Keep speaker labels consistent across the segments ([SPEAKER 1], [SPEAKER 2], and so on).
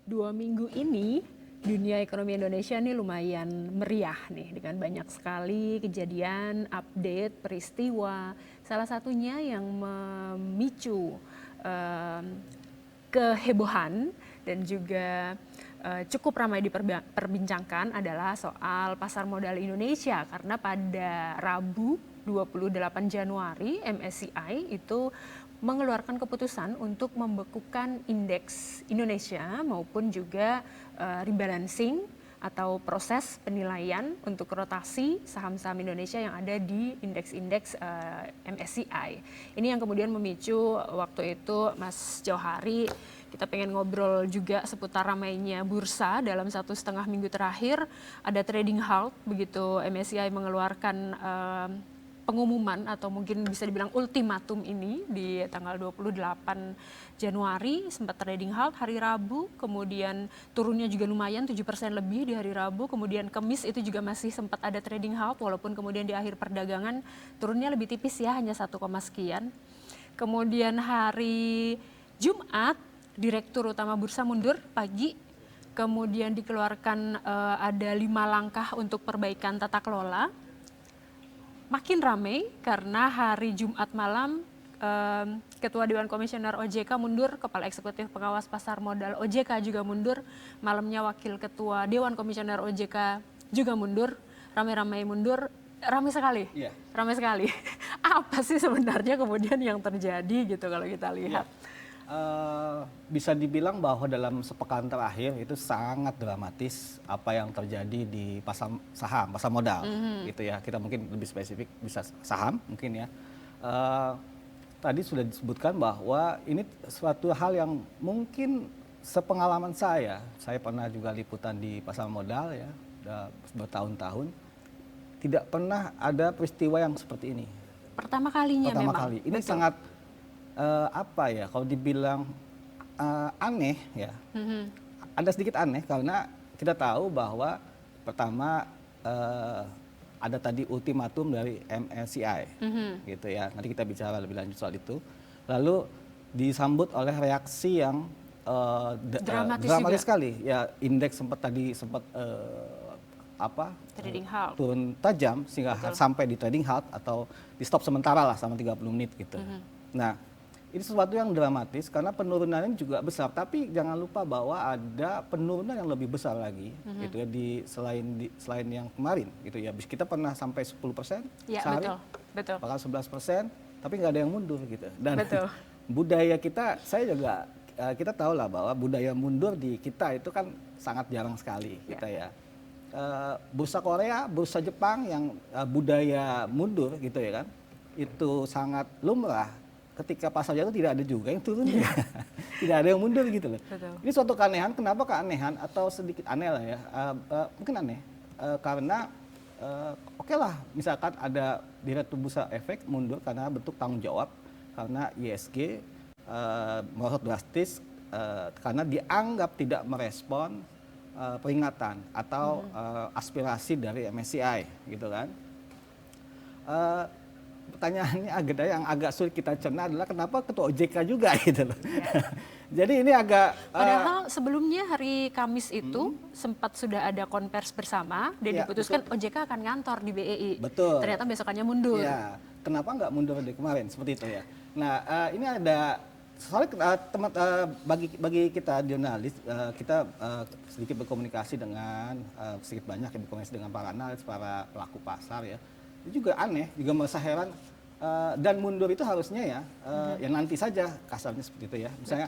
[SPEAKER 1] 2 minggu ini dunia ekonomi Indonesia nih lumayan meriah nih dengan banyak sekali kejadian, update, peristiwa. Salah satunya yang memicu kehebohan dan juga cukup ramai diperbincangkan adalah soal pasar modal Indonesia, karena pada Rabu 28 Januari MSCI itu mengeluarkan keputusan untuk membekukan indeks Indonesia maupun juga rebalancing atau proses penilaian untuk rotasi saham-saham Indonesia yang ada di indeks-indeks MSCI. Ini yang kemudian memicu waktu itu Mas Jauhari, kita pengen ngobrol juga seputar ramainya bursa dalam 1,5 minggu terakhir. Ada trading halt begitu MSCI mengeluarkan pengumuman atau mungkin bisa dibilang ultimatum ini di tanggal 28 Januari, sempat trading halt hari Rabu, kemudian turunnya juga lumayan 7% lebih di hari Rabu, kemudian Kamis itu juga masih sempat ada trading halt walaupun kemudian di akhir perdagangan turunnya lebih tipis ya, hanya 1, sekian. Kemudian hari Jumat Direktur Utama Bursa mundur pagi, kemudian dikeluarkan ada 5 langkah untuk perbaikan tata kelola. Makin ramai karena hari Jumat malam Ketua Dewan Komisioner OJK mundur, Kepala Eksekutif Pengawas Pasar Modal OJK juga mundur, malamnya Wakil Ketua Dewan Komisioner OJK juga mundur, ramai-ramai mundur, ramai sekali, ramai sekali. Apa sih sebenarnya kemudian yang terjadi gitu kalau kita lihat?
[SPEAKER 2] Bisa dibilang bahwa dalam sepekan terakhir itu sangat dramatis apa yang terjadi di pasar saham, pasar modal, gitu ya. Kita mungkin lebih spesifik bisa saham mungkin ya. Tadi sudah disebutkan bahwa ini suatu hal yang mungkin sepengalaman saya pernah juga liputan di pasar modal ya, bertahun-tahun, tidak pernah ada peristiwa yang seperti ini.
[SPEAKER 1] Pertama kalinya
[SPEAKER 2] Pertama
[SPEAKER 1] memang.
[SPEAKER 2] kali. Ini
[SPEAKER 1] Betul.
[SPEAKER 2] sangat apa ya, kalau dibilang aneh ya, ada sedikit aneh karena kita tahu bahwa pertama ada tadi ultimatum dari MSCI, gitu ya. Nanti kita bicara lebih lanjut soal itu. Lalu disambut oleh reaksi yang dramatis sekali. Ya, indeks sempat
[SPEAKER 1] trading halt,
[SPEAKER 2] turun tajam sehingga sampai di trading halt atau di stop sementara lah sama 30 menit gitu. Nah, ini sesuatu yang dramatis karena penurunannya juga besar, tapi jangan lupa bahwa ada penurunan yang lebih besar lagi gitu ya selain yang kemarin gitu ya. Kita pernah sampai 10%
[SPEAKER 1] ya,
[SPEAKER 2] sehari,
[SPEAKER 1] betul.
[SPEAKER 2] bahkan 11%, tapi nggak ada yang mundur gitu. Dan budaya kita, kita tahu lah bahwa budaya mundur di kita itu kan sangat jarang sekali kita ya. Bursa Korea, bursa Jepang yang budaya mundur gitu ya kan, itu sangat lumrah. Ketika pasar jatuh tidak ada juga yang turun, tidak ada yang mundur gitu loh. Ini suatu keanehan. Kenapa keanehan atau sedikit aneh lah ya? Mungkin aneh karena oke lah, misalkan ada Direktur Bursa Efek mundur karena bentuk tanggung jawab karena ISG merosot drastis karena dianggap tidak merespon peringatan atau aspirasi dari MSCI gitu kan. Pertanyaannya yang agak sulit kita cerna adalah kenapa Ketua OJK juga gitu loh. Jadi ini agak
[SPEAKER 1] padahal sebelumnya hari Kamis itu sempat sudah ada konvers bersama dan diputuskan OJK akan ngantor di BEI.
[SPEAKER 2] Betul.
[SPEAKER 1] Ternyata besokannya mundur.
[SPEAKER 2] Ya, kenapa nggak mundur dari kemarin seperti itu ya. Nah, ini ada soalnya bagi kita jurnalis, kita sedikit berkomunikasi dengan sedikit banyak berkomunikasi dengan para analis, para pelaku pasar ya. Itu juga aneh, juga merasa heran, dan mundur itu harusnya ya, ya nanti saja, kasarnya seperti itu ya. Misalnya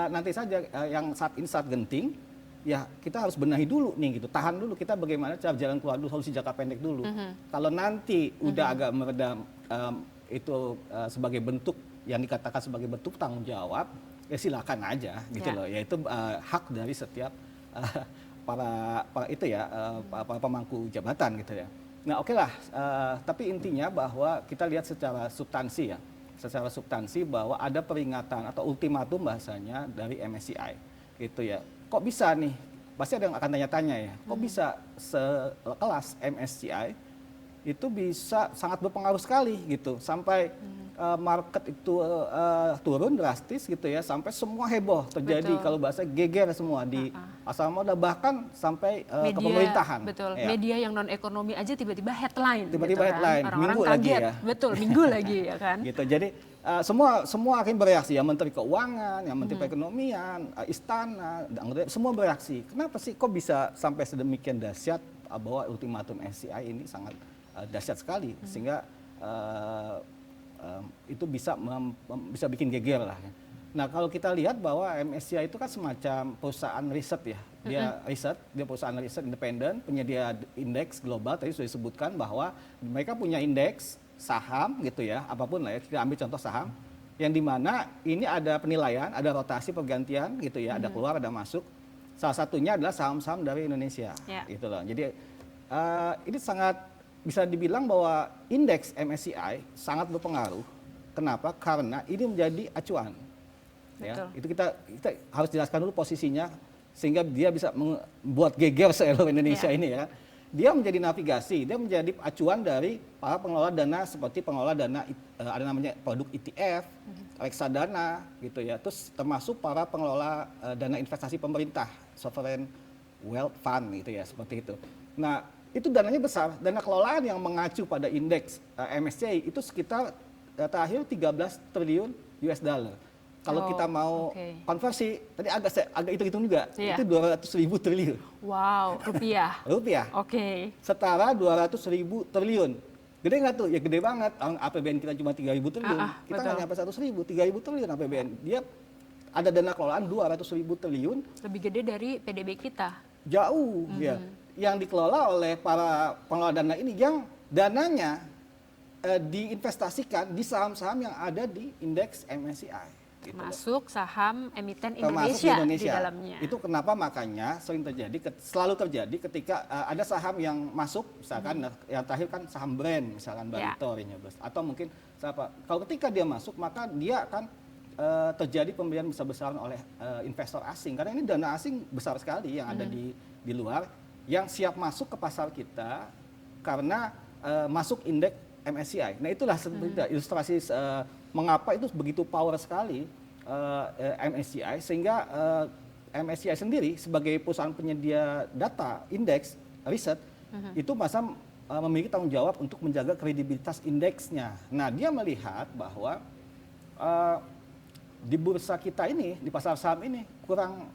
[SPEAKER 2] nanti saja yang saat ini saat genting, ya kita harus benahi dulu nih gitu, tahan dulu kita bagaimana cara jalan keluar dulu, solusi jangka pendek dulu. Kalau nanti udah agak meredam itu sebagai bentuk yang dikatakan sebagai bentuk tanggung jawab, ya silakan aja gitu loh. Ya itu hak dari setiap para pemangku jabatan gitu ya. Nah oke lah, tapi intinya bahwa kita lihat secara substansi ya, secara substansi bahwa ada peringatan atau ultimatum bahasanya dari MSCI gitu ya. Kok bisa nih, pasti ada yang akan tanya-tanya ya, kok bisa sekelas MSCI itu bisa sangat berpengaruh sekali gitu, sampai market itu turun drastis gitu ya, sampai semua heboh terjadi.
[SPEAKER 1] Betul.
[SPEAKER 2] Kalau bahasa geger semua di pasar modal, bahkan sampai ke
[SPEAKER 1] Media,
[SPEAKER 2] pemerintahan.
[SPEAKER 1] betul.
[SPEAKER 2] Ya.
[SPEAKER 1] Media yang non ekonomi aja tiba-tiba headline.
[SPEAKER 2] Tiba-tiba
[SPEAKER 1] gitu
[SPEAKER 2] headline,
[SPEAKER 1] kan. Orang-orang
[SPEAKER 2] minggu lagi
[SPEAKER 1] kaget.
[SPEAKER 2] ya.
[SPEAKER 1] Betul, minggu lagi ya kan.
[SPEAKER 2] Gitu. Jadi semua akhirnya bereaksi, ya Menteri Keuangan, yang Menteri Perekonomian, Istana, semua bereaksi. Kenapa sih kok bisa sampai sedemikian dahsyat bahwa ultimatum MSCI ini sangat dahsyat sekali sehingga itu bisa bikin geger lah. Nah, kalau kita lihat bahwa MSCI itu kan semacam perusahaan riset ya. Dia perusahaan riset independen, penyedia indeks global. Tadi sudah disebutkan bahwa mereka punya indeks saham gitu ya, apapun lah ya. Kita ambil contoh saham yang dimana ini ada penilaian, ada rotasi pergantian gitu ya, ada keluar, ada masuk. Salah satunya adalah saham-saham dari Indonesia, gitu loh. Jadi ini sangat bisa dibilang bahwa indeks MSCI sangat berpengaruh. Kenapa? Karena ini menjadi acuan. Ya, itu kita harus jelaskan dulu posisinya sehingga dia bisa membuat geger seluruh Indonesia ini ya. Dia menjadi navigasi, dia menjadi acuan dari para pengelola dana seperti pengelola dana ada namanya produk ETF, reksadana gitu ya. Terus termasuk para pengelola dana investasi pemerintah, sovereign wealth fund gitu ya, seperti itu. Nah, itu dananya besar, dana kelolaan yang mengacu pada indeks MSCI itu sekitar terakhir 13 triliun US dollar. Kalau kita mau konversi, tadi agak hitung-hitung juga, itu 200.000 triliun.
[SPEAKER 1] Wow, rupiah.
[SPEAKER 2] Rupiah. Setara 200.000 triliun. Gede nggak tuh? Ya gede banget. APBN kita cuma 3.000 triliun. Kita nggak nyampe 100.000, 3.000 triliun APBN. Dia ada dana kelolaan 200.000 triliun.
[SPEAKER 1] Lebih gede dari PDB kita.
[SPEAKER 2] Jauh, ya. Yang dikelola oleh para pengelola dana ini, yang dananya diinvestasikan di saham-saham yang ada di indeks MSCI. Gitu
[SPEAKER 1] masuk saham emiten Indonesia di dalamnya.
[SPEAKER 2] Itu kenapa makanya selalu terjadi ketika ada saham yang masuk, misalkan yang terakhir kan saham brand, misalkan Barito, atau mungkin siapa. Kalau ketika dia masuk, maka dia akan terjadi pembelian besar-besaran oleh investor asing, karena ini dana asing besar sekali yang ada di luar yang siap masuk ke pasar kita karena masuk indeks MSCI. Nah, itulah ilustrasi mengapa itu begitu power sekali MSCI, sehingga MSCI sendiri sebagai perusahaan penyedia data indeks riset itu masa memiliki tanggung jawab untuk menjaga kredibilitas indeksnya. Nah, dia melihat bahwa di bursa kita ini, di pasar saham ini kurang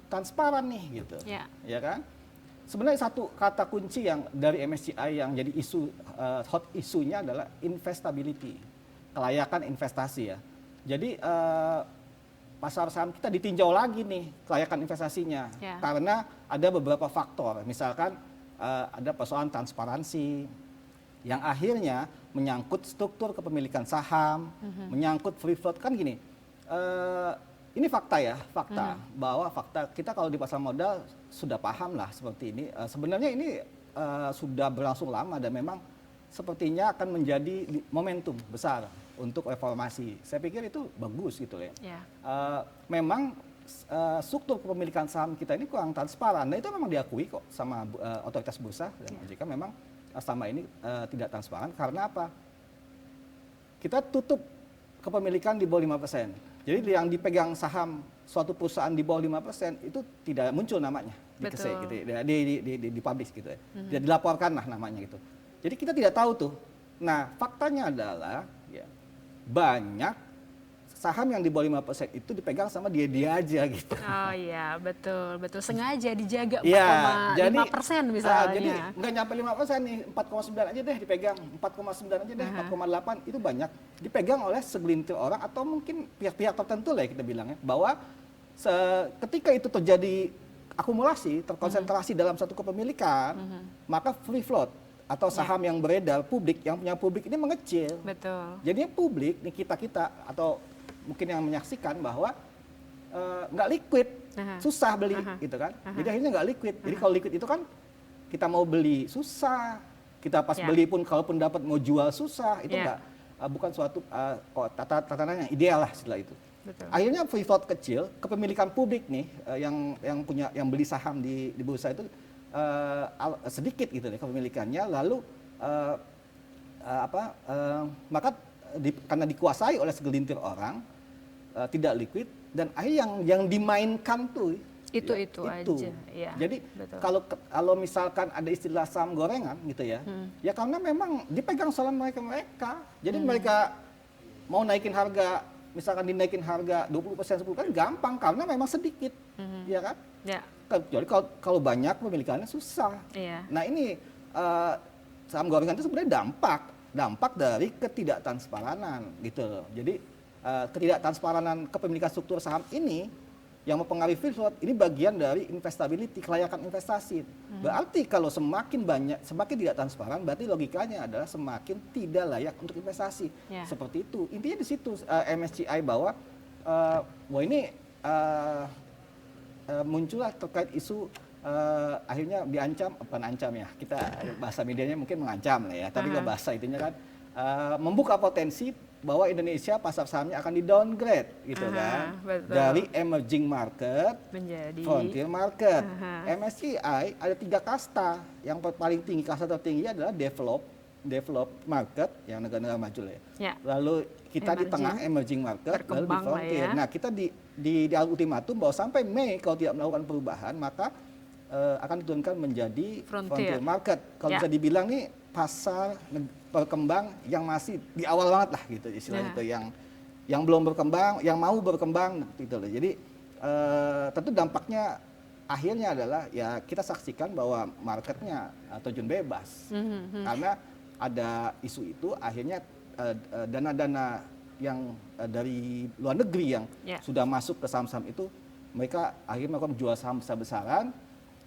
[SPEAKER 2] transparan nih gitu, ya kan? Sebenarnya satu kata kunci yang dari MSCI yang jadi isu hot isunya adalah investability, kelayakan investasi ya. Jadi pasar saham kita ditinjau lagi nih kelayakan investasinya, karena ada beberapa faktor. Misalkan ada persoalan transparansi yang akhirnya menyangkut struktur kepemilikan saham, menyangkut free float. Kan gini, ini fakta ya, bahwa fakta kita kalau di pasar modal sudah paham lah seperti ini. Sebenarnya ini sudah berlangsung lama dan memang sepertinya akan menjadi momentum besar untuk reformasi. Saya pikir itu bagus gitu ya. Memang struktur kepemilikan saham kita ini kurang transparan. Nah, itu memang diakui kok sama otoritas bursa dan OJK, memang selama ini tidak transparan. Karena apa? Kita tutup kepemilikan di bawah 5%. Jadi yang dipegang saham suatu perusahaan di bawah 5% itu tidak muncul namanya di KSE gitu ya, di publish gitu ya. Tidak dilaporkan lah namanya gitu. Jadi kita tidak tahu tuh. Nah, faktanya adalah ya, banyak saham yang di bawah 5% itu dipegang sama dia aja gitu.
[SPEAKER 1] Oh iya, betul. Sengaja dijaga 4,5% misalnya.
[SPEAKER 2] Jadi nggak nyampe 5% nih, 4,9 aja deh dipegang, 4,9 aja deh, 4,8 itu banyak dipegang oleh segelintir orang atau mungkin pihak-pihak tertentu lah ya kita bilangnya, bahwa ketika itu terjadi akumulasi, terkonsentrasi dalam satu kepemilikan, maka free float atau saham yang beredar publik, yang punya publik ini mengecil.
[SPEAKER 1] Betul.
[SPEAKER 2] Jadinya publik nih kita atau mungkin yang menyaksikan bahwa nggak liquid, susah beli gitu kan. Jadi akhirnya nggak liquid. Jadi kalau liquid itu kan kita mau beli susah, kita pas beli pun kalaupun dapat mau jual susah, itu nggak bukan suatu tatanan yang ideal lah setelah itu.
[SPEAKER 1] Betul.
[SPEAKER 2] Akhirnya free float kecil, kepemilikan publik nih yang beli saham di bursa itu sedikit gitu deh kepemilikannya, lalu maka karena dikuasai oleh segelintir orang, tidak liquid, dan akhirnya yang dimainkan tuh
[SPEAKER 1] itu
[SPEAKER 2] ya,
[SPEAKER 1] aja. Ya,
[SPEAKER 2] jadi
[SPEAKER 1] betul.
[SPEAKER 2] kalau misalkan ada istilah saham gorengan gitu ya, ya karena memang dipegang oleh mereka. Jadi mereka mau naikin harga, misalkan dinaikin harga 20% 10% gampang karena memang sedikit, ya kan?
[SPEAKER 1] Ya.
[SPEAKER 2] Kecuali kalau banyak pemilikannya susah.
[SPEAKER 1] Iya.
[SPEAKER 2] Nah ini saham gorengan itu sebenarnya dampak dari ketidaktransparan gitu loh. Jadi ketidaktransparan kepemilikan struktur saham ini yang mempengaruhi free float ini bagian dari investability, kelayakan investasi. Berarti kalau semakin tidak transparan, berarti logikanya adalah semakin tidak layak untuk investasi.
[SPEAKER 1] Yeah.
[SPEAKER 2] Seperti itu. Intinya di situ MSCI bahwa ini muncullah terkait isu akhirnya diancam, bukan ancam ya, kita bahasa medianya mungkin mengancam lah ya, tapi nggak bahasa itunya kan membuka potensi bahwa Indonesia pasar sahamnya akan di-downgrade gitu kan.
[SPEAKER 1] Betul.
[SPEAKER 2] Dari emerging market
[SPEAKER 1] menjadi
[SPEAKER 2] frontier market. MSCI ada 3 kasta. Yang paling tinggi, kasta tertinggi adalah develop market yang negara-negara maju lah ya.
[SPEAKER 1] Ya.
[SPEAKER 2] Lalu kita di tengah emerging market, lalu di frontier. Ya. Nah, kita di ultimatum bahwa sampai Mei kalau tidak melakukan perubahan maka akan diturunkan menjadi frontier market. Kalau bisa dibilang nih pasar berkembang yang masih di awal banget lah gitu istilahnya itu, yang belum berkembang, yang mau berkembang gitu loh. Jadi tentu dampaknya akhirnya adalah ya kita saksikan bahwa marketnya terjun bebas karena ada isu itu, akhirnya dana-dana yang dari luar negeri yang sudah masuk ke saham-saham itu, mereka akhirnya melakukan jual saham besar-besaran,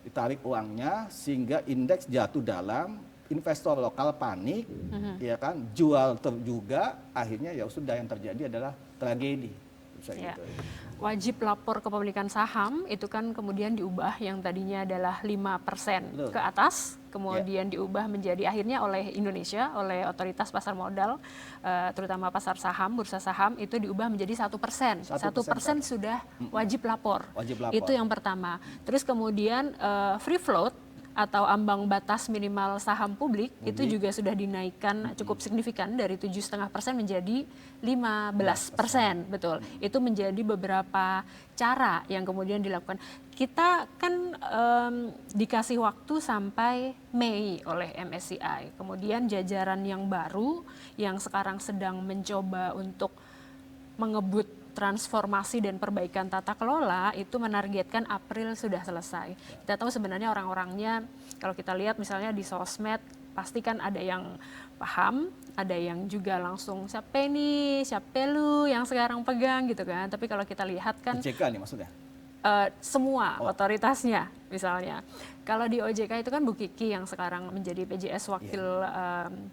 [SPEAKER 2] ditarik uangnya sehingga indeks jatuh dalam, investor lokal panik, ya kan, jual juga, akhirnya ya sudah yang terjadi adalah tragedi.
[SPEAKER 1] Ya. Wajib lapor kepemilikan saham itu kan kemudian diubah yang tadinya adalah 5% ke atas, kemudian diubah menjadi akhirnya oleh Indonesia, oleh otoritas pasar modal, terutama pasar saham, bursa saham itu diubah menjadi 1%. 1% sudah wajib lapor. Itu yang pertama. Terus kemudian free float atau ambang batas minimal saham publik itu juga sudah dinaikkan cukup signifikan dari 7,5% menjadi 15%, betul. Itu menjadi beberapa cara yang kemudian dilakukan. Kita kan dikasih waktu sampai Mei oleh MSCI. Kemudian jajaran yang baru yang sekarang sedang mencoba untuk mengebut transformasi dan perbaikan tata kelola itu menargetkan April sudah selesai. Kita tahu sebenarnya orang-orangnya, kalau kita lihat misalnya di sosmed, pasti kan ada yang paham, ada yang juga langsung siapa nih, siapa lu yang sekarang pegang gitu kan. Tapi kalau kita lihat kan
[SPEAKER 2] OJK nih maksudnya?
[SPEAKER 1] Semua otoritasnya misalnya. Kalau di OJK itu kan Bu Kiki yang sekarang menjadi PJS wakil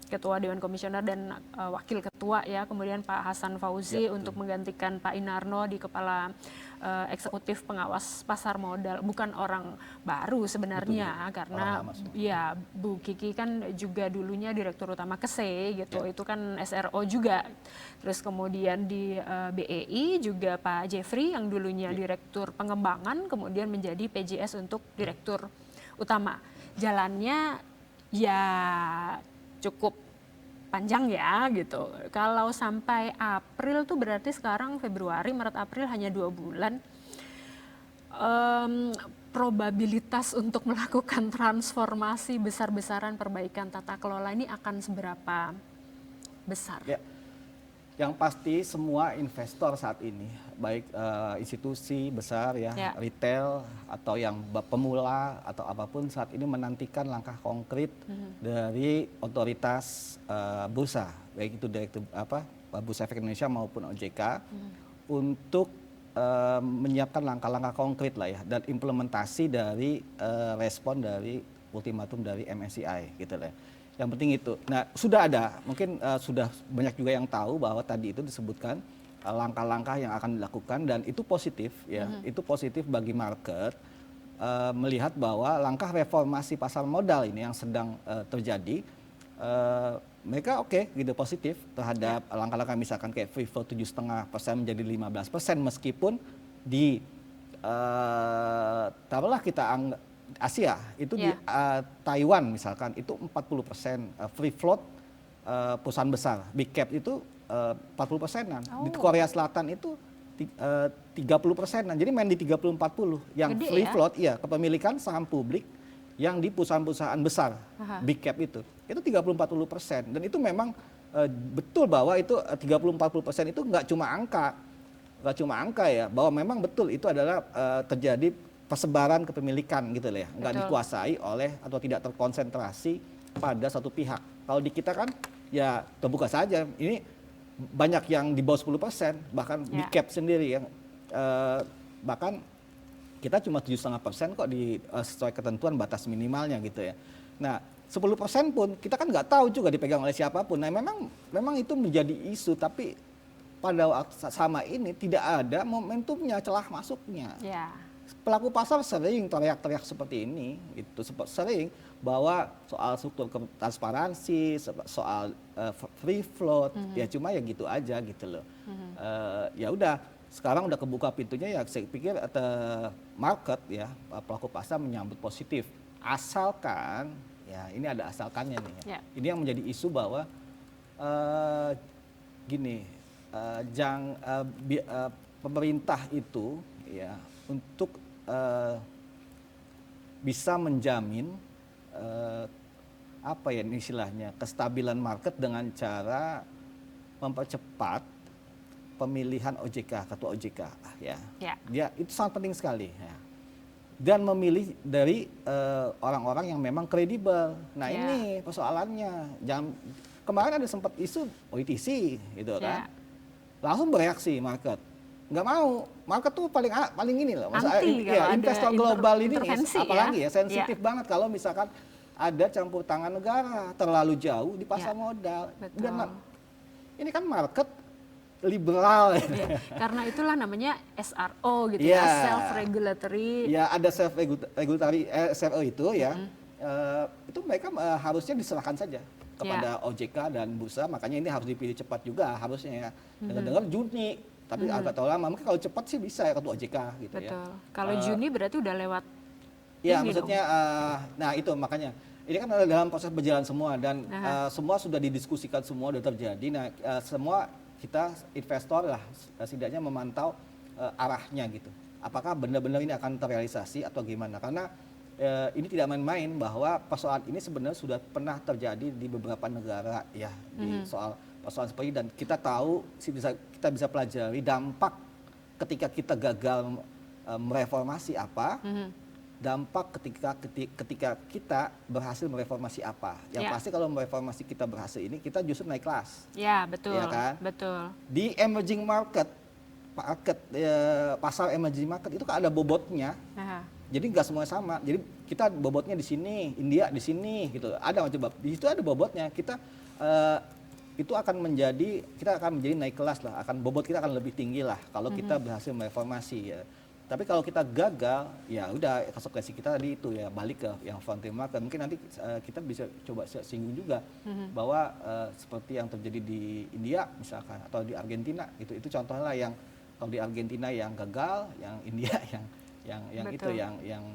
[SPEAKER 1] ketua Dewan Komisioner dan wakil ketua ya, kemudian Pak Hasan Fauzi untuk menggantikan Pak Inarno di kepala eksekutif pengawas pasar modal. Bukan orang baru sebenarnya, karena ya Bu Kiki kan juga dulunya direktur utama KSE gitu, itu kan SRO juga. Terus kemudian di BEI juga Pak Jeffrey yang dulunya direktur pengembangan kemudian menjadi PJS untuk direktur utama. Jalannya ya cukup panjang ya gitu. Kalau sampai April tuh berarti sekarang Februari, Maret, April hanya 2 bulan. Probabilitas untuk melakukan transformasi besar-besaran perbaikan tata kelola ini akan seberapa besar?
[SPEAKER 2] Ya. Yang pasti semua investor saat ini, baik institusi besar ya, retail atau yang pemula atau apapun saat ini menantikan langkah konkret dari otoritas bursa, baik itu direktur Bursa Efek Indonesia maupun OJK untuk menyiapkan langkah-langkah konkret lah ya dan implementasi dari respon dari ultimatum dari MSCI gitu lah. Yang penting itu. Nah, sudah ada, mungkin sudah banyak juga yang tahu bahwa tadi itu disebutkan langkah-langkah yang akan dilakukan dan itu positif ya. Itu positif bagi market melihat bahwa langkah reformasi pasar modal ini yang sedang terjadi, mereka gitu positif terhadap langkah-langkah misalkan kayak free float 7,5% menjadi 15% meskipun di taruhlah kita Asia itu di Taiwan misalkan itu 40% free float perusahaan besar, big cap itu 40%-an. Di
[SPEAKER 1] Oh.
[SPEAKER 2] Korea Selatan itu 30%-an. Jadi main di 30-40. Yang
[SPEAKER 1] Gede
[SPEAKER 2] free
[SPEAKER 1] ya?
[SPEAKER 2] float, iya, kepemilikan saham publik yang di perusahaan-perusahaan besar,
[SPEAKER 1] Aha.
[SPEAKER 2] big cap itu 30-40%. Dan itu memang betul bahwa itu 30-40% itu nggak cuma angka ya, bahwa memang betul itu adalah terjadi persebaran kepemilikan gitu lah ya, nggak
[SPEAKER 1] Betul.
[SPEAKER 2] dikuasai oleh atau tidak terkonsentrasi pada satu pihak. Kalau di kita kan ya terbuka saja, ini banyak yang di bawah 10%, bahkan big
[SPEAKER 1] Ya.
[SPEAKER 2] cap sendiri ya, bahkan kita cuma 7,5% kok di sesuai ketentuan batas minimalnya gitu ya. Nah 10% pun kita kan nggak tahu juga dipegang oleh siapapun. Nah memang itu menjadi isu, tapi pada waktu sama ini tidak ada momentumnya, celah masuknya.
[SPEAKER 1] Ya.
[SPEAKER 2] Pelaku pasar sering teriak-teriak seperti ini, gitu, sering bahwa soal struktur transparansi, soal free float, ya cuma ya gitu aja gitu loh. Ya udah, sekarang udah kebuka pintunya, ya saya pikir market ya, pelaku pasar menyambut positif, asalkan ya ini ada asalkannya nih.
[SPEAKER 1] Ya.
[SPEAKER 2] Ini yang menjadi isu bahwa gini, pemerintah itu ya untuk bisa menjamin apa ya istilahnya kestabilan market dengan cara mempercepat pemilihan OJK, ketua OJK ya.
[SPEAKER 1] Ya.
[SPEAKER 2] Dia itu sangat penting sekali ya. Dan memilih dari orang-orang yang memang kredibel. Nah
[SPEAKER 1] Ya.
[SPEAKER 2] ini persoalannya. Jangan, kemarin ada sempat isu politisi gitu kan.
[SPEAKER 1] Ya.
[SPEAKER 2] Langsung bereaksi market. Nggak mau, market tuh paling ini loh.
[SPEAKER 1] Anti kalau
[SPEAKER 2] ya,
[SPEAKER 1] ada
[SPEAKER 2] investor global ini
[SPEAKER 1] intervensi ya.
[SPEAKER 2] apalagi ya sensitif banget kalau misalkan ada campur tangan negara terlalu jauh di pasar
[SPEAKER 1] Ya.
[SPEAKER 2] modal.
[SPEAKER 1] Betul.
[SPEAKER 2] Dan ini kan market liberal.
[SPEAKER 1] Ya, karena itulah namanya SRO gitu
[SPEAKER 2] Ya.
[SPEAKER 1] ya, self regulatory.
[SPEAKER 2] Ya ada self regulatory SRO itu ya. Itu mereka harusnya diserahkan saja kepada OJK dan bursa, makanya ini harus dipilih cepat juga harusnya ya. Dengar-dengar Juni, tapi agak terlalu lama. Mungkin kalau cepat sih bisa ya ketua OJK gitu ya.
[SPEAKER 1] Betul. Kalau Juni berarti udah lewat.
[SPEAKER 2] Ya
[SPEAKER 1] ini
[SPEAKER 2] maksudnya, nah itu makanya ini kan dalam proses berjalan semua dan semua sudah didiskusikan, semua sudah terjadi. Nah semua kita investor lah setidaknya memantau arahnya gitu. Apakah benar-benar ini akan terrealisasi atau gimana? Karena ini tidak main-main bahwa persoalan ini sebenarnya sudah pernah terjadi di beberapa negara ya, di soal persoalan seperti ini, dan kita tahu kita bisa pelajari dampak ketika kita gagal mereformasi apa. Dampak ketika kita berhasil mereformasi apa. Yang
[SPEAKER 1] Ya.
[SPEAKER 2] pasti kalau mereformasi kita berhasil ini, kita justru naik kelas.
[SPEAKER 1] Ya, betul.
[SPEAKER 2] Ya kan?
[SPEAKER 1] Betul.
[SPEAKER 2] Di emerging market, pasar emerging market itu kan ada bobotnya.
[SPEAKER 1] Aha.
[SPEAKER 2] Jadi nggak semua sama. Jadi kita bobotnya di sini, India di sini gitu. Ada macam di situ ada bobotnya. Kita itu akan menjadi naik kelas lah. Bobot kita akan lebih tinggi lah kalau kita berhasil mereformasi ya. Tapi kalau kita gagal, ya udah konsekuensi kita tadi itu ya balik ke yang frontier market. Mungkin nanti kita bisa coba singgung juga bahwa seperti yang terjadi di India misalkan atau di Argentina gitu. Itu contohnya lah yang kalau di Argentina yang gagal, yang India yang itu
[SPEAKER 1] Betul.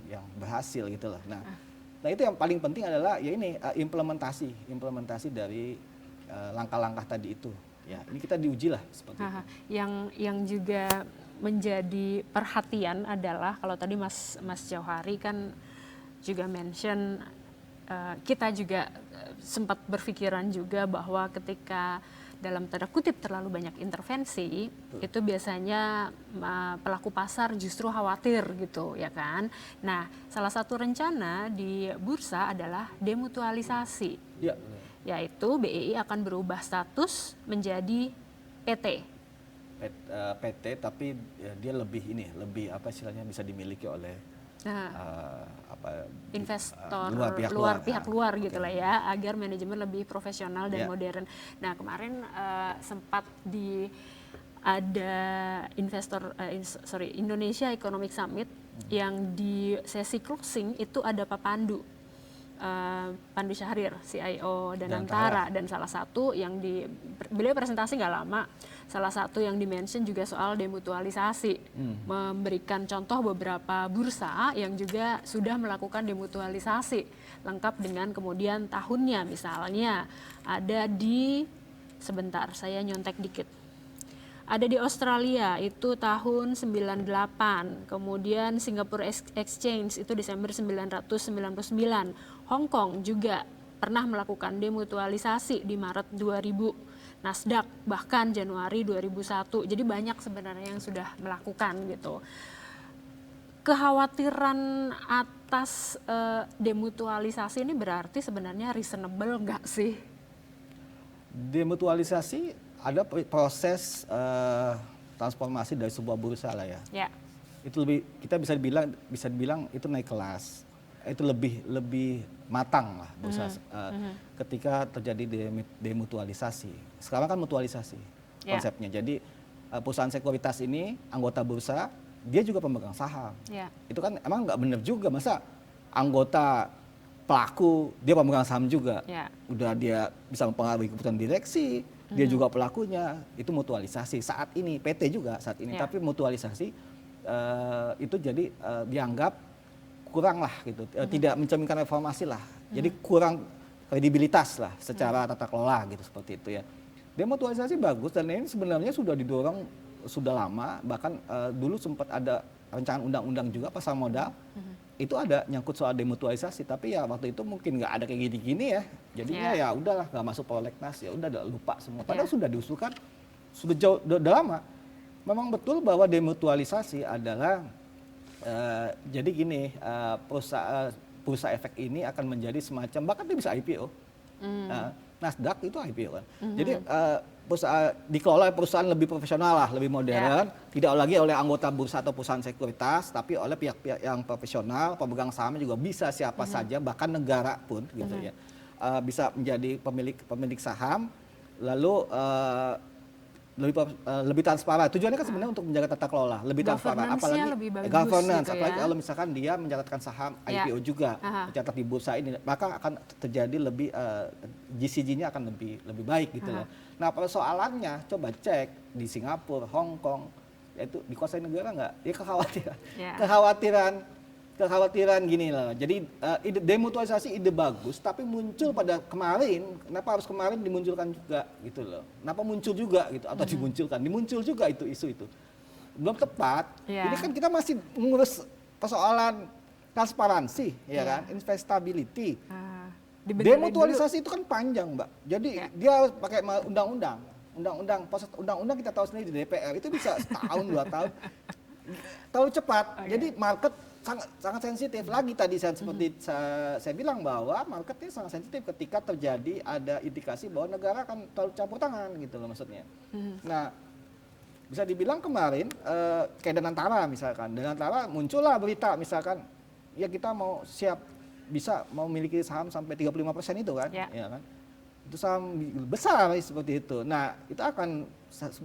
[SPEAKER 2] yang berhasil gitu loh. Nah itu yang paling penting adalah ya ini implementasi dari langkah-langkah tadi itu. Ya ini kita diuji lah seperti itu.
[SPEAKER 1] Yang juga menjadi perhatian adalah kalau tadi Mas Jauhari kan juga mention, kita juga sempat berpikiran juga bahwa ketika dalam tanda kutip terlalu banyak intervensi, itu biasanya pelaku pasar justru khawatir gitu ya kan. Nah salah satu rencana di bursa adalah demutualisasi,
[SPEAKER 2] Ya.
[SPEAKER 1] yaitu BEI akan berubah status menjadi PT.
[SPEAKER 2] PT tapi ya, dia lebih apa istilahnya bisa dimiliki oleh
[SPEAKER 1] Investor
[SPEAKER 2] luar
[SPEAKER 1] pihak luar gitu lah ya, agar manajemen lebih profesional dan
[SPEAKER 2] Ya.
[SPEAKER 1] modern. Nah kemarin sempat ada Indonesia Economic Summit yang di sesi closing itu ada Pak Pandu Pandu Syahrir, CIO
[SPEAKER 2] Danantara.
[SPEAKER 1] Danantara, dan salah satu yang beliau presentasi nggak lama, salah satu yang dimention juga soal demutualisasi, memberikan contoh beberapa bursa yang juga sudah melakukan demutualisasi, lengkap dengan kemudian tahunnya, misalnya ada di, sebentar saya nyontek dikit, ada di Australia itu tahun 98, kemudian Singapore Exchange itu Desember 1999, Hong Kong juga pernah melakukan demutualisasi di Maret 2000, Nasdaq bahkan Januari 2001, jadi banyak sebenarnya yang sudah melakukan gitu. Kekhawatiran atas demutualisasi ini berarti sebenarnya reasonable nggak sih?
[SPEAKER 2] Demutualisasi ada proses transformasi dari sebuah bursa lah ya.
[SPEAKER 1] Ya.
[SPEAKER 2] Itu lebih, kita bisa dibilang itu naik kelas, itu lebih matang lah bursa ketika terjadi demutualisasi. Sekarang kan mutualisasi konsepnya. Jadi perusahaan sekuritas ini anggota bursa, dia juga pemegang saham. Itu kan emang nggak benar juga, masa anggota pelaku dia pemegang saham juga. Udah dia bisa mempengaruhi keputusan direksi, dia juga pelakunya, itu mutualisasi. Saat ini PT juga saat ini, tapi mutualisasi itu jadi dianggap kurang lah gitu, tidak mencerminkan reformasi lah, jadi kurang kredibilitas lah secara tata kelola gitu, seperti itu ya. Demutualisasi bagus dan ini sebenarnya sudah didorong sudah lama, bahkan dulu sempat ada rancangan undang-undang juga pasar modal, itu ada nyangkut soal demutualisasi, tapi ya waktu itu mungkin nggak ada kayak gini-gini ya, jadinya ya udahlah, nggak masuk prolegnas, ya udah lupa semua. Padahal sudah diusulkan sudah jauh, udah lama. Memang betul bahwa demutualisasi adalah jadi gini, bursa efek ini akan menjadi semacam, bahkan dia bisa IPO. Nasdaq itu IPO kan. Jadi dikelola perusahaan lebih profesional lah, lebih modern, tidak lagi oleh anggota bursa atau perusahaan sekuritas, tapi oleh pihak-pihak yang profesional, pemegang sahamnya juga bisa siapa saja, bahkan negara pun gitu ya, bisa menjadi pemilik saham, lalu lebih transparan. Tujuannya kan sebenarnya untuk menjaga tata kelola, lebih transparan, apalagi
[SPEAKER 1] lebih bagus
[SPEAKER 2] governance,
[SPEAKER 1] gitu
[SPEAKER 2] apalagi
[SPEAKER 1] ya.
[SPEAKER 2] kalau misalkan dia mencatatkan saham IPO juga, mencatat di bursa ini, maka akan terjadi lebih GCG-nya akan lebih baik gitu loh. Nah, persoalannya coba cek di Singapura, Hong Kong, yaitu dikuasai negara nggak? Ya kekhawatiran gini loh. Jadi demutualisasi ide bagus, tapi muncul pada kemarin. Kenapa harus kemarin dimunculkan juga gitu loh? Kenapa muncul juga gitu atau dimunculkan? Dimuncul juga itu isu itu. Belum tepat. Ini kan kita masih mengurus persoalan transparansi, ya kan? Investability. Demutualisasi itu kan panjang, Mbak. Jadi dia harus pakai undang-undang kita tahu sendiri di DPR itu bisa setahun 2 tahun. Terlalu cepat. Jadi market sangat sensitif lagi tadi seperti saya bilang bahwa marketnya sangat sensitif ketika terjadi ada indikasi bahwa negara akan terlalu campur tangan gitu loh maksudnya. Nah, bisa dibilang kemarin kayak Danantara misalkan, Danantara muncullah berita misalkan ya kita mau bisa memiliki saham sampai 35% itu kan, ya kan? Itu saham besar seperti itu. Nah, itu akan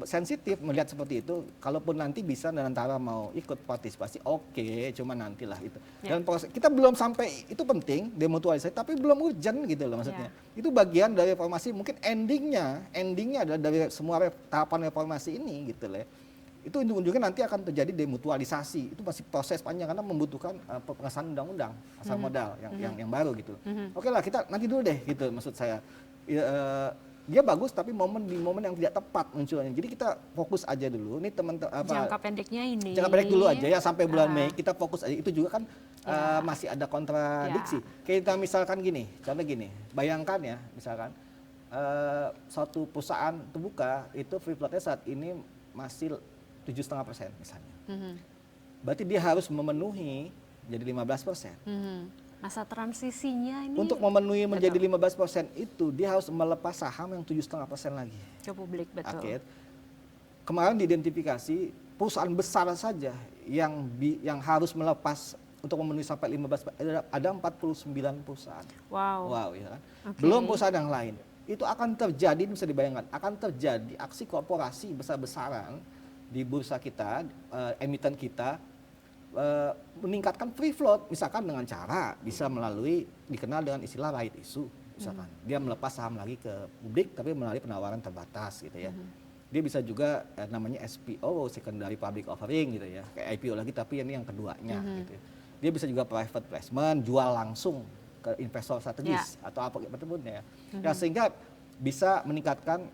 [SPEAKER 2] sensitif melihat seperti itu. Kalaupun nanti bisa Danantara mau ikut partisipasi, oke, cuma nantilah itu. Dan proses kita belum sampai, itu penting demutualisasi, tapi belum urgent gitu loh maksudnya. Itu bagian dari reformasi, mungkin endingnya adalah dari semua tahapan reformasi ini gitu loh. Itu ujung-ujungnya nanti akan terjadi demutualisasi. Itu masih proses panjang karena membutuhkan pengesahan undang-undang pasar modal yang baru gitu. Oke lah, kita nanti dulu deh gitu maksud saya. Dia bagus tapi di momen yang tidak tepat munculnya. Jadi kita fokus aja dulu. Ini teman-teman
[SPEAKER 1] jangka pendeknya ini.
[SPEAKER 2] Jangka pendek dulu aja ya sampai bulan Mei kita fokus aja. Itu juga kan masih ada kontradiksi. Kita misalkan gini, contoh gini. Bayangkan ya, misalkan suatu perusahaan terbuka itu free floatnya saat ini masih 7,5% misalnya. Berarti dia harus memenuhi jadi 15%.
[SPEAKER 1] Masa transisinya ini
[SPEAKER 2] untuk memenuhi menjadi 15% itu dia harus melepas saham yang 7,5% lagi
[SPEAKER 1] ke publik, betul.
[SPEAKER 2] Kemarin diidentifikasi perusahaan besar saja yang harus melepas untuk memenuhi sampai 15% ada 49 perusahaan. Wow ya kan. Belum perusahaan yang lain. Itu akan terjadi, bisa dibayangkan, akan terjadi aksi korporasi besar-besaran di bursa kita, emiten kita, meningkatkan free float, misalkan dengan cara bisa melalui dikenal dengan istilah right issue, misalkan dia melepas saham lagi ke publik tapi melalui penawaran terbatas gitu ya. Dia bisa juga namanya SPO, secondary public offering gitu ya, kayak IPO lagi tapi ini yang keduanya gitu. Dia bisa juga private placement, jual langsung ke investor strategis atau apapun ya. Ya sehingga bisa meningkatkan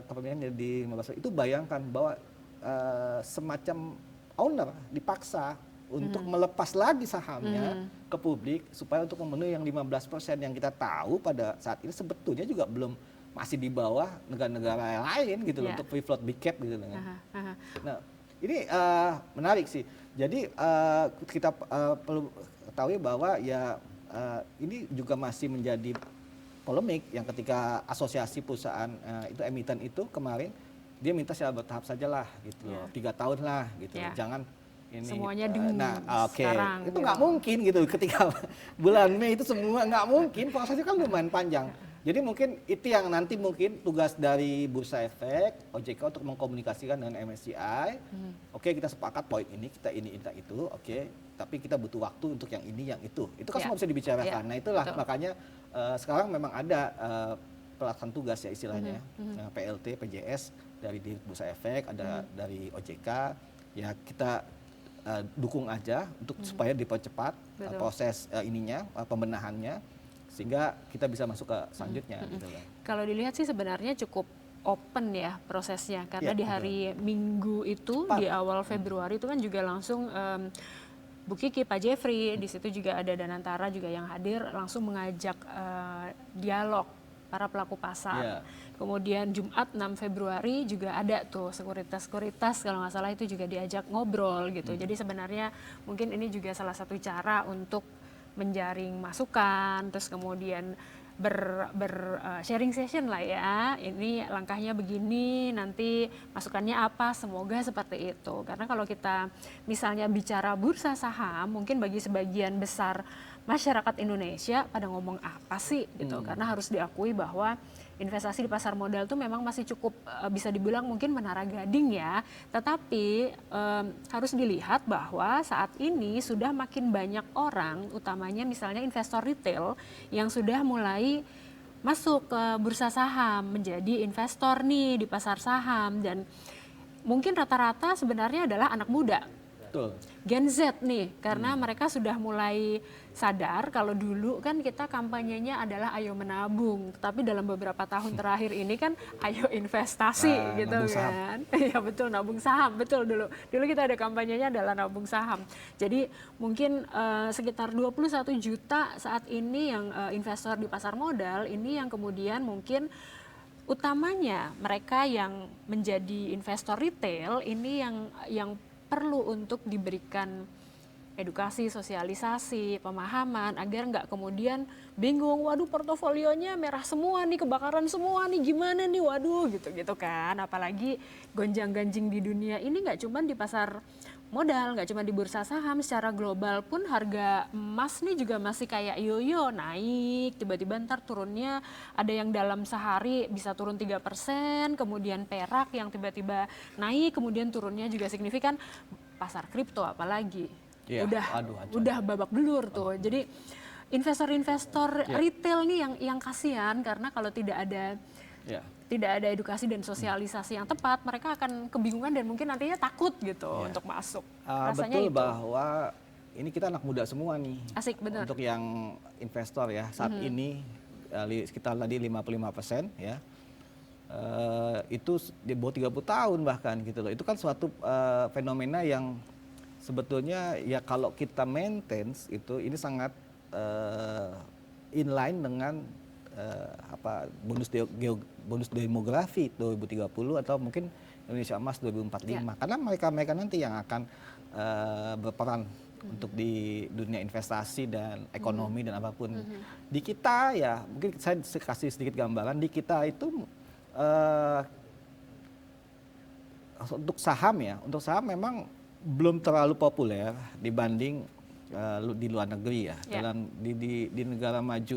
[SPEAKER 2] kepemilikan di 15%. Itu bayangkan bahwa semacam owner dipaksa untuk melepas lagi sahamnya ke publik supaya untuk memenuhi yang 15% yang kita tahu pada saat ini sebetulnya juga belum, masih di bawah negara-negara lain gitu loh untuk free float big cap gitu kan. Nah, ini menarik sih. Jadi kita perlu ketahui bahwa ya ini juga masih menjadi polemik yang ketika asosiasi perusahaan itu emiten itu kemarin dia minta secara bertahap sajalah gitu loh, 3 tahun lah gitu, jangan ini
[SPEAKER 1] semuanya demi
[SPEAKER 2] sekarang itu nggak mungkin gitu ketika bulan Mei itu semua nggak mungkin, prosesnya kan lumayan panjang. Jadi mungkin itu yang nanti mungkin tugas dari Bursa Efek, OJK untuk mengkomunikasikan dengan MSCI. Oke, kita sepakat poin ini, kita ini itu, oke. Tapi kita butuh waktu untuk yang ini, yang itu. Itu kan semua bisa dibicarakan. Nah itulah makanya sekarang memang ada pelaksana tugas ya istilahnya, PLT, PJS dari Bursa Efek, ada dari OJK. Ya kita dukung aja untuk supaya dipercepat proses ininya, pembenahannya, sehingga kita bisa masuk ke selanjutnya gitu kan.
[SPEAKER 1] Kalau dilihat sih sebenarnya cukup open ya prosesnya, karena di hari Minggu itu di awal Februari itu kan juga langsung Bu Kiki, Pak Jeffrey, di situ juga ada Danantara juga yang hadir, langsung mengajak dialog para pelaku pasar. Kemudian Jumat 6 Februari juga ada tuh sekuritas kalau nggak salah itu juga diajak ngobrol gitu. Jadi sebenarnya mungkin ini juga salah satu cara untuk menjaring masukan, terus kemudian sharing session lah ya, ini langkahnya begini, nanti masukannya apa, semoga seperti itu. Karena kalau kita misalnya bicara bursa saham, mungkin bagi sebagian besar masyarakat Indonesia pada ngomong apa sih gitu, karena harus diakui bahwa investasi di pasar modal itu memang masih cukup bisa dibilang mungkin menara gading ya, tetapi harus dilihat bahwa saat ini sudah makin banyak orang, utamanya misalnya investor retail yang sudah mulai masuk ke bursa saham, menjadi investor nih di pasar saham, dan mungkin rata-rata sebenarnya adalah anak muda. Gen Z nih, karena mereka sudah mulai sadar kalau dulu kan kita kampanyenya adalah ayo menabung, tapi dalam beberapa tahun terakhir ini kan ayo investasi gitu kan. Iya betul, nabung saham, betul dulu kita ada kampanyenya adalah nabung saham. Jadi mungkin sekitar 21 juta saat ini yang investor di pasar modal ini yang kemudian mungkin utamanya mereka yang menjadi investor retail ini yang perlu untuk diberikan edukasi, sosialisasi, pemahaman agar nggak kemudian bingung, waduh portofolionya merah semua nih, kebakaran semua nih, gimana nih, waduh gitu kan. Apalagi gonjang-ganjing di dunia ini nggak cuma di pasar modal, nggak cuma di bursa saham, secara global pun harga emas nih juga masih kayak yoyo, naik, tiba-tiba ntar turunnya ada yang dalam sehari bisa turun 3%, kemudian perak yang tiba-tiba naik, kemudian turunnya juga signifikan, pasar kripto apalagi, udah babak belur tuh. Jadi investor-investor retail nih yang kasihan, karena kalau tidak ada edukasi dan sosialisasi yang tepat, mereka akan kebingungan dan mungkin nantinya takut gitu untuk masuk. Rasanya
[SPEAKER 2] betul
[SPEAKER 1] itu.
[SPEAKER 2] bahwa ini kita anak muda semua nih.
[SPEAKER 1] Asik, bener.
[SPEAKER 2] Untuk yang investor ya, saat ini sekitar tadi 55% ya. Itu di bawah 30 tahun bahkan gitu loh. Itu kan suatu fenomena yang sebetulnya ya kalau kita maintenance itu ini sangat inline dengan bonus demografi 2030 atau mungkin Indonesia Emas 2045. Karena mereka nanti yang akan berperan untuk di dunia investasi dan ekonomi dan apapun. Di kita ya, mungkin saya kasih sedikit gambaran, di kita itu untuk saham memang belum terlalu populer dibanding di luar negeri ya. Dalam di negara maju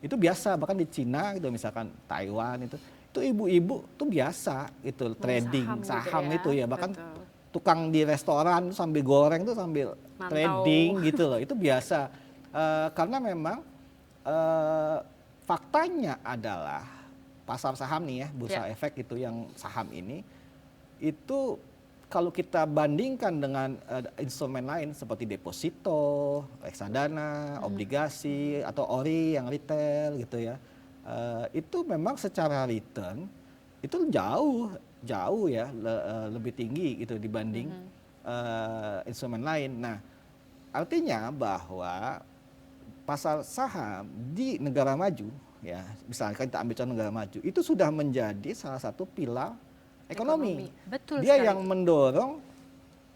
[SPEAKER 2] itu biasa, bahkan di Cina gitu, misalkan Taiwan itu ibu-ibu tuh biasa itu trading saham gitu ya, bahkan tukang di restoran sambil goreng tuh sambil
[SPEAKER 1] Mantau.
[SPEAKER 2] trading gitu loh. Itu biasa. Karena memang faktanya adalah pasar saham nih ya, bursa efek itu yang saham ini, itu kalau kita bandingkan dengan instrumen lain seperti deposito, reksadana, obligasi, atau ori yang retail gitu ya, itu memang secara return itu jauh ya lebih tinggi gitu dibanding instrumen lain. Nah, artinya bahwa pasar saham di negara maju, ya misalkan kita ambil contoh negara maju, itu sudah menjadi salah satu pilar ekonomi.
[SPEAKER 1] Betul
[SPEAKER 2] Dia
[SPEAKER 1] sekali.
[SPEAKER 2] yang mendorong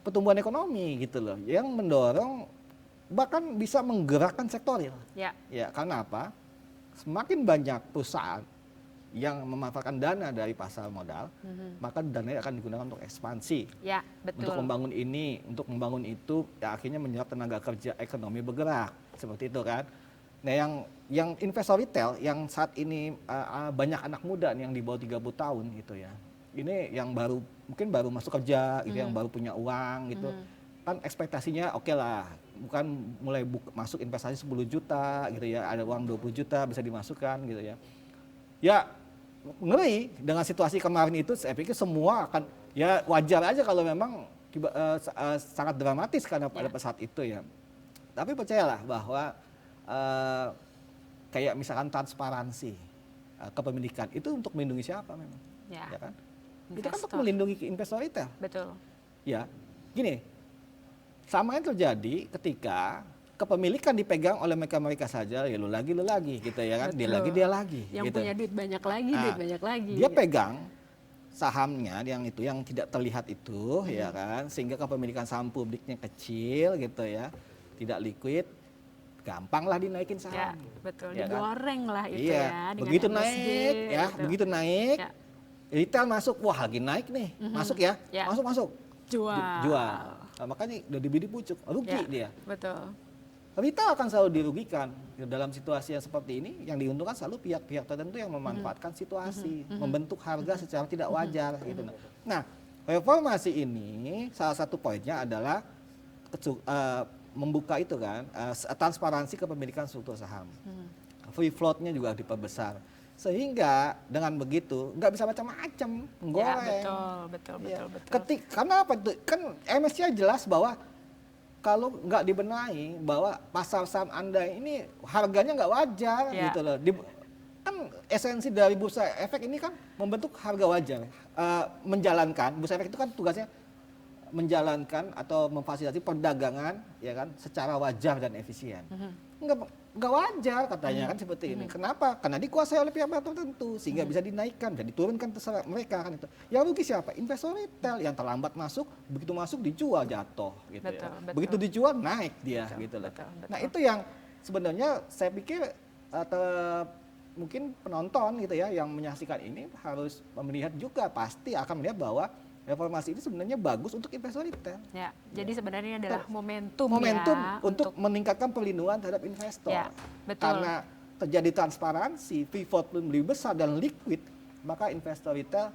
[SPEAKER 2] pertumbuhan ekonomi gitu loh, yang mendorong bahkan bisa menggerakkan sektor real. Ya, karena apa? Semakin banyak perusahaan yang memanfaatkan dana dari pasar modal, maka dananya akan digunakan untuk ekspansi.
[SPEAKER 1] Ya, betul.
[SPEAKER 2] Untuk membangun ini, untuk membangun itu, ya akhirnya menyerap tenaga kerja, ekonomi bergerak, seperti itu kan. Nah, yang investor retail yang saat ini banyak anak muda nih yang di bawah 30 tahun gitu ya. Ini yang mungkin baru masuk kerja gitu, yang baru punya uang gitu. Kan ekspektasinya oke lah, bukan mulai masuk investasi 10 juta gitu ya, ada uang 20 juta bisa dimasukkan gitu ya. Ya ngeri dengan situasi kemarin itu, saya pikir semua akan, ya wajar aja kalau memang sangat dramatis karena pada saat itu ya. Tapi percayalah bahwa kayak misalkan transparansi kepemilikan itu untuk melindungi siapa memang, ya kan? Itu kan untuk melindungi investor retail.
[SPEAKER 1] Betul.
[SPEAKER 2] Ya, gini, sama yang terjadi ketika kepemilikan dipegang oleh mereka saja, ya lu lagi gitu ya kan.
[SPEAKER 1] Betul.
[SPEAKER 2] Dia lagi
[SPEAKER 1] yang
[SPEAKER 2] gitu.
[SPEAKER 1] punya duit banyak lagi, duit banyak lagi.
[SPEAKER 2] Dia pegang sahamnya yang tidak terlihat itu ya kan, sehingga kepemilikan saham publiknya kecil gitu ya, tidak liquid, gampang lah dinaikin saham.
[SPEAKER 1] Ya, betul.
[SPEAKER 2] Ya
[SPEAKER 1] digoreng
[SPEAKER 2] kan?
[SPEAKER 1] lah itu
[SPEAKER 2] iya.
[SPEAKER 1] ya. Dengan
[SPEAKER 2] Begitu
[SPEAKER 1] MSG,
[SPEAKER 2] naik ya,
[SPEAKER 1] gitu.
[SPEAKER 2] begitu naik, retail masuk, wah lagi naik nih, masuk ya, masuk, jual. Nah, makanya udah dibeli pucuk, rugi dia.
[SPEAKER 1] Betul.
[SPEAKER 2] Retail akan selalu dirugikan dalam situasi yang seperti ini. Yang diuntungkan selalu pihak-pihak tertentu yang memanfaatkan situasi, membentuk harga secara tidak wajar gitu. Nah, reformasi ini salah satu poinnya adalah membuka itu kan, transparansi kepemilikan struktur saham. Free float-nya juga diperbesar. Sehingga dengan begitu nggak bisa macam-macam menggoreng.
[SPEAKER 1] Ya, betul.
[SPEAKER 2] Karena apa itu? Kan MSCI jelas bahwa kalau nggak dibenahi bahwa pasar saham Anda ini harganya nggak wajar gitu loh. Kan esensi dari bursa efek ini kan membentuk harga wajar, menjalankan bursa efek itu kan tugasnya menjalankan atau memfasilitasi perdagangan ya kan secara wajar dan efisien. Nggak wajar katanya kan seperti ini. Kenapa? Karena dikuasai oleh pihak tertentu sehingga bisa dinaikkan dan diturunkan terserah mereka kan itu. Yang rugi siapa? Investor retail yang terlambat masuk, begitu masuk dijual jatuh gitu ya. Begitu dijual naik dia gitu loh. Nah, itu yang sebenarnya saya pikir mungkin penonton gitu ya yang menyaksikan ini harus melihat juga, pasti akan melihat bahwa reformasi ini sebenarnya bagus untuk investor retail.
[SPEAKER 1] Ya, jadi sebenarnya adalah momentum
[SPEAKER 2] untuk meningkatkan perlindungan terhadap investor.
[SPEAKER 1] Ya, betul.
[SPEAKER 2] Karena terjadi transparansi, free float lebih besar dan liquid, maka investor retail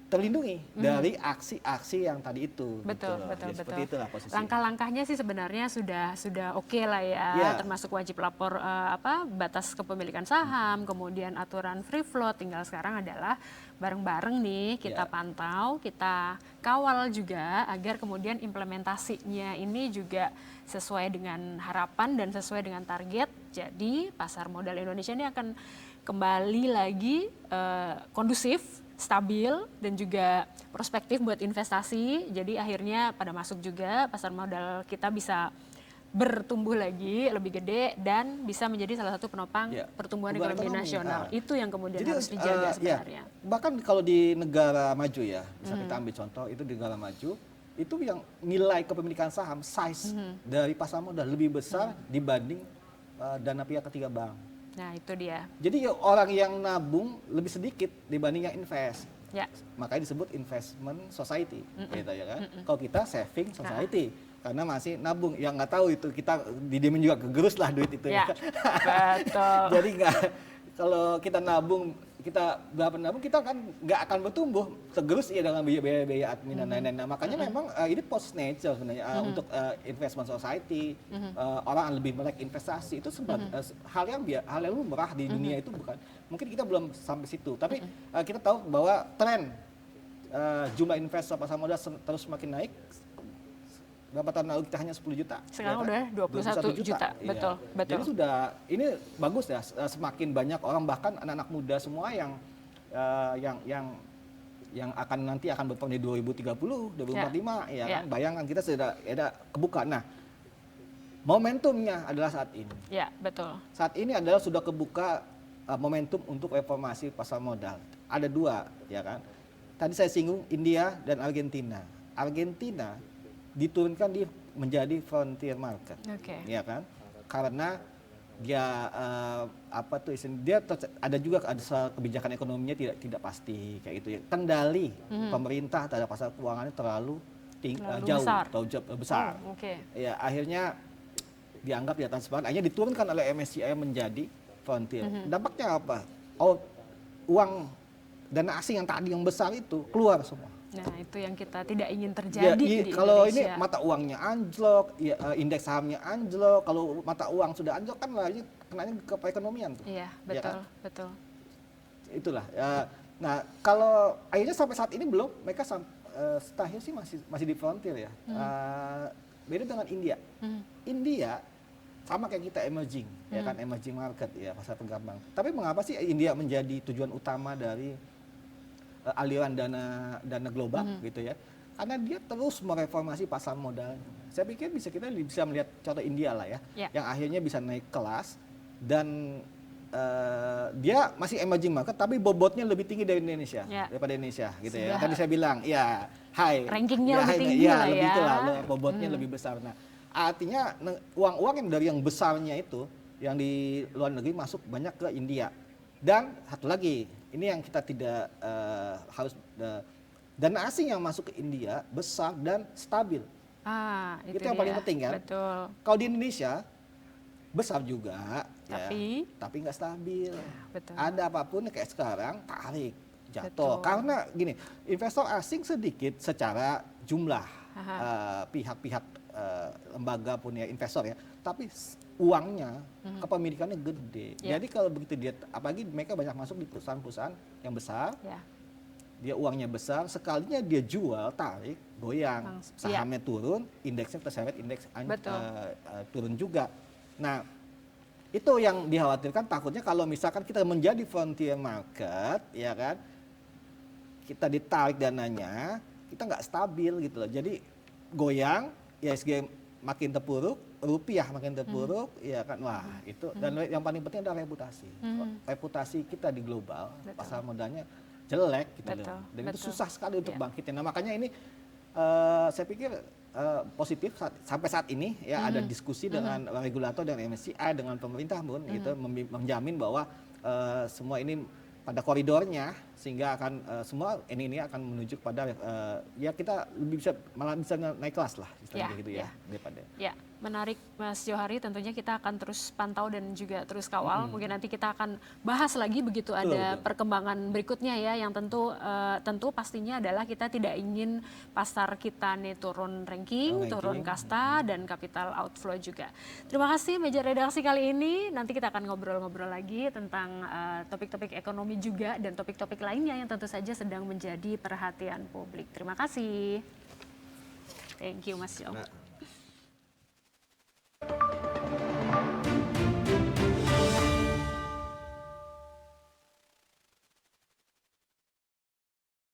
[SPEAKER 2] terlindungi dari aksi-aksi yang tadi itu.
[SPEAKER 1] Betul.
[SPEAKER 2] Seperti itulah posisi.
[SPEAKER 1] Langkah-langkahnya sih sebenarnya sudah oke lah ya, termasuk wajib lapor batas kepemilikan saham, kemudian aturan free float. Tinggal sekarang adalah bareng-bareng nih kita pantau, kita kawal juga agar kemudian implementasinya ini juga sesuai dengan harapan dan sesuai dengan target. Jadi pasar modal Indonesia ini akan kembali lagi kondusif, stabil, dan juga prospektif buat investasi. Jadi akhirnya pada masuk juga pasar modal kita bisa bertumbuh lagi, lebih gede, dan bisa menjadi salah satu penopang pertumbuhan ekonomi nasional. Itu yang kemudian harus dijaga sebenarnya.
[SPEAKER 2] Bahkan kalau di negara maju ya, bisa kita ambil contoh, itu di negara maju, itu yang nilai kepemilikan saham, size dari pasar modal lebih besar dibanding dana pihak ketiga bank.
[SPEAKER 1] Nah, itu dia.
[SPEAKER 2] Jadi orang yang nabung lebih sedikit dibanding yang invest.
[SPEAKER 1] Ya.
[SPEAKER 2] Makanya disebut investment society, gitu ya kan. Kalau kita saving society, karena masih nabung. Yang nggak tahu itu kita didiemin juga kegerus lah duit itu.
[SPEAKER 1] Ya, betul.
[SPEAKER 2] Jadi kalau kita nabung kita berapa nabung kita kan nggak akan bertumbuh tergerus ya dengan biaya admin dan lain-lain. Nah, makanya memang ini post nature sebenarnya untuk investment society orang lebih melek investasi itu hal yang lumrah di dunia itu bukan. Mungkin kita belum sampai situ, tapi kita tahu bahwa tren jumlah investor pasar modal terus semakin naik. Berapa tahun lalu kita hanya 10 juta.
[SPEAKER 1] Sekarang
[SPEAKER 2] ya kan?
[SPEAKER 1] udah 21 juta.
[SPEAKER 2] Iya.
[SPEAKER 1] Betul.
[SPEAKER 2] Jadi sudah, ini bagus ya, semakin banyak orang bahkan anak-anak muda semua yang akan nanti akan berperan di 2030, 2045 ya kan. Bayangkan kita sudah ada kebuka. Nah, momentumnya adalah saat ini.
[SPEAKER 1] Ya, betul.
[SPEAKER 2] Saat ini adalah sudah kebuka momentum untuk reformasi pasar modal. Ada dua, ya kan. Tadi saya singgung India dan Argentina. Argentina diturunkan menjadi frontier market, ya kan? Karena dia ada juga kebijakan ekonominya tidak pasti kayak gitu ya. Kendali pemerintah terhadap pasar keuangannya terlalu besar. Ya akhirnya dianggap tidak transparan. Akhirnya diturunkan oleh MSCI menjadi frontier. Dampaknya apa? Uang dana asing yang besar itu keluar semua.
[SPEAKER 1] Nah, itu yang kita tidak ingin terjadi di
[SPEAKER 2] kalau
[SPEAKER 1] Indonesia.
[SPEAKER 2] Ini mata uangnya anjlok, indeks sahamnya anjlok. Kalau mata uang sudah anjlok kan lagi kenanya ke perekonomian tuh.
[SPEAKER 1] Iya, betul,
[SPEAKER 2] ya kan?
[SPEAKER 1] betul.
[SPEAKER 2] Itulah. Nah, kalau akhirnya sampai saat ini belum, mereka setahun sih masih di frontier ya. Beda dengan India. India sama kayak kita emerging, ya kan, emerging market ya, pasar berkembang. Tapi mengapa sih India menjadi tujuan utama dari aliran dana global gitu ya, karena dia terus mereformasi pasar modal. Saya pikir kita bisa melihat contoh India lah ya, yang akhirnya bisa naik kelas dan dia masih emerging market tapi bobotnya lebih tinggi dari Indonesia, daripada Indonesia gitu ya. Tadi saya bilang ya
[SPEAKER 1] rankingnya lebih tinggi lah
[SPEAKER 2] lebih
[SPEAKER 1] ya,
[SPEAKER 2] itulah, bobotnya lebih besar. Nah artinya uang-uang yang dari yang besarnya itu yang di luar negeri masuk banyak ke India. Dan satu lagi, ini yang kita tidak harus, dana asing yang masuk ke India besar dan stabil. Itu yang paling penting kan.
[SPEAKER 1] Betul.
[SPEAKER 2] Kalau di Indonesia besar juga, tapi nggak stabil.
[SPEAKER 1] Betul.
[SPEAKER 2] Ada apapun kayak sekarang tarik jatuh. Karena gini, investor asing sedikit secara jumlah pihak-pihak lembaga punya investor ya, tapi uangnya kepemilikannya gede. Jadi kalau begitu dia, apalagi mereka banyak masuk di perusahaan-perusahaan yang besar, dia uangnya besar, sekalinya dia jual, tarik, goyang, sahamnya turun, indeksnya terseret, indeks turun juga. Nah itu yang dikhawatirkan, takutnya kalau misalkan kita menjadi frontier market, ya kan, kita ditarik dananya, kita nggak stabil gitu loh. Jadi goyang, ISG makin terpuruk, rupiah makin terpuruk, ya kan, wah itu. Dan yang paling penting adalah reputasi. Reputasi kita di global, pasar modalnya jelek gitu loh. Dan itu susah sekali untuk bangkitin. Nah makanya ini saya pikir positif sampai saat ini ya, ada diskusi dengan regulator dan MSCI dengan pemerintah pun gitu, menjamin bahwa semua ini pada koridornya, sehingga akan semua ini akan menuju pada ya kita malah bisa naik kelas lah istilahnya gitu ya, daripada.
[SPEAKER 1] Ya, menarik Mas Johari, tentunya kita akan terus pantau dan juga terus kawal. Mungkin nanti kita akan bahas lagi begitu ada perkembangan berikutnya ya, yang tentu pastinya adalah kita tidak ingin pasar kita nih turun ranking, turun kasta dan capital outflow juga. Terima kasih meja redaksi kali ini. Nanti kita akan ngobrol-ngobrol lagi tentang topik-topik ekonomi juga dan topik-topik lainnya yang tentu saja sedang menjadi perhatian publik. Terima kasih. Thank you Mas Jo.